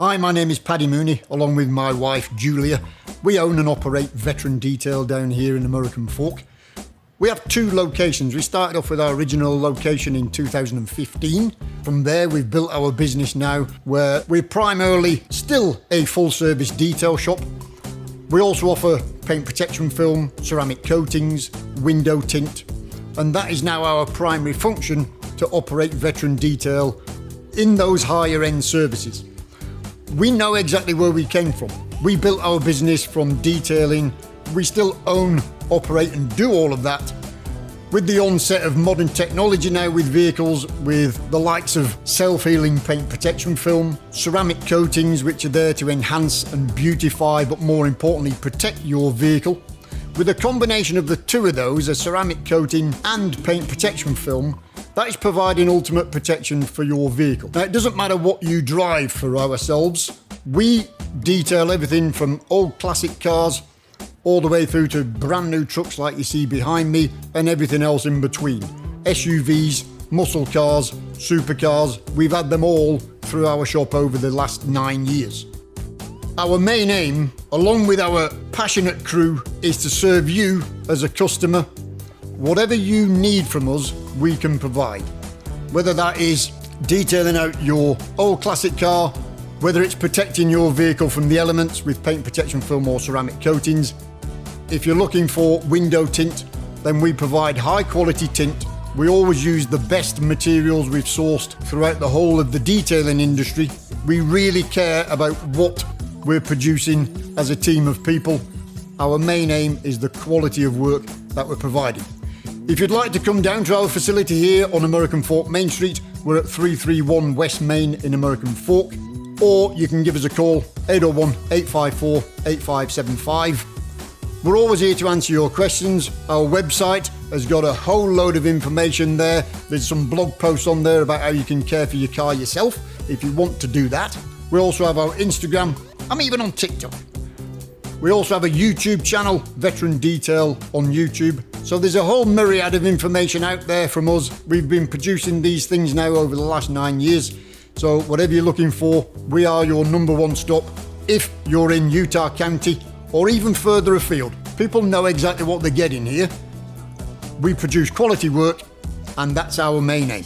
Hi, my name is Paddy Mooney, along with my wife Julia. We own and operate Veteran Detail down here in American Fork. We have two locations. We started off with our original location in 2015. From there, we've built our business now where we're primarily still a full-service detail shop. We also offer paint protection film, ceramic coatings, window tint, and that is now our primary function to operate Veteran Detail in those higher end services. We know exactly where we came from. We built our business from detailing. We still own, operate and do all of that. With the onset of modern technology now with vehicles, with the likes of self-healing paint protection film, ceramic coatings which are there to enhance and beautify, but more importantly protect your vehicle. With a combination of the two of those, a ceramic coating and paint protection film, that is providing ultimate protection for your vehicle. Now, it doesn't matter what you drive for ourselves. We detail everything from old classic cars all the way through to brand new trucks like you see behind me and everything else in between. SUVs, muscle cars, supercars, we've had them all through our shop over the last 9 years. Our main aim, along with our passionate crew, is to serve you as a customer. Whatever you need from us, we can provide. Whether that is detailing out your old classic car, whether it's protecting your vehicle from the elements with paint protection film or ceramic coatings. If you're looking for window tint, then we provide high quality tint. We always use the best materials we've sourced throughout the whole of the detailing industry. We really care about what we're producing as a team of people. Our main aim is the quality of work that we're providing. If you'd like to come down to our facility here on American Fork Main Street, we're at 331 West Main in American Fork, or you can give us a call, 801-854-8575. We're always here to answer your questions. Our website has got a whole load of information there. There's some blog posts on there about how you can care for your car yourself, if you want to do that. We also have our Instagram. I'm even on TikTok. We also have a YouTube channel, Veteran Detail on YouTube. So there's a whole myriad of information out there from us. We've been producing these things now over the last 9 years. So whatever you're looking for, we are your number one stop. If you're in Utah County or even further afield, people know exactly what they're getting here. We produce quality work, and that's our main aim.